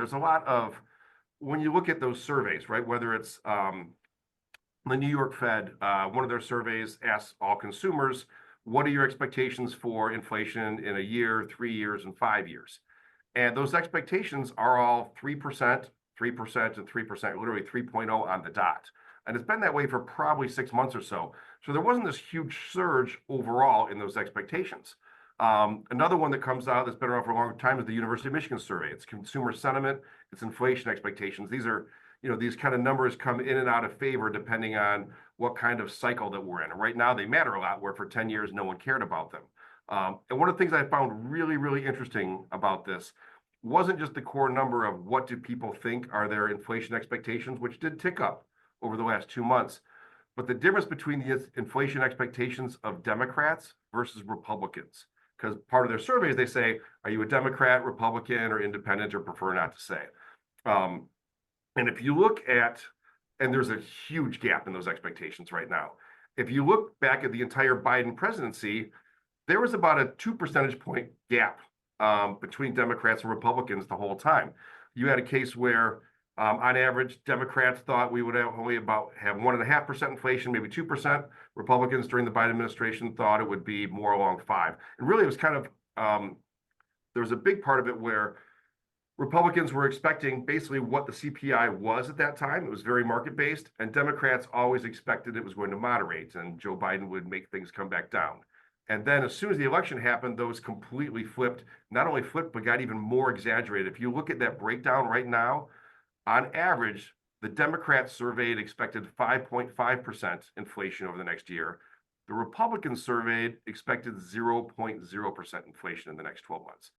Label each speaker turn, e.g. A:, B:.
A: There's a lot of, when you look at those surveys, right, whether it's the New York Fed, one of their surveys asks all consumers, what are your expectations for inflation in a year, 3 years, and 5 years? And those expectations are all 3%, 3%, and 3%, literally 3.0 on the dot. And it's been that way for probably 6 months or so. So there wasn't this huge surge overall in those expectations. Another one that comes out that's been around for a long time is the University of Michigan survey. It's consumer sentiment, it's inflation expectations. These are, these kind of numbers come in and out of favor depending on what kind of cycle that we're in. And right now they matter a lot, where for 10 years, no one cared about them. And one of the things I found really, really interesting about this wasn't just the core number of what do people think are their inflation expectations, which did tick up over the last 2 months, but the difference between the inflation expectations of Democrats versus Republicans. Because part of their surveys, they say, are you a Democrat, Republican, or independent, or prefer not to say? And if you look at, and there's a huge gap in those expectations right now. If you look back at the entire Biden presidency, there was about a 2 percentage point gap between Democrats and Republicans the whole time. You had a case where, on average, Democrats thought we would have only have 1.5% inflation, maybe 2%. Republicans during the Biden administration thought it would be more along 5%. And really, it was kind of, there was a big part of it where Republicans were expecting basically what the CPI was at that time. It was very market-based, and Democrats always expected it was going to moderate, and Joe Biden would make things come back down. And then as soon as the election happened, those completely flipped, not only flipped, but got even more exaggerated. If you look at that breakdown right now, on average, the Democrats surveyed expected 5.5% inflation over the next year. The Republicans surveyed expected 0.0% inflation in the next 12 months.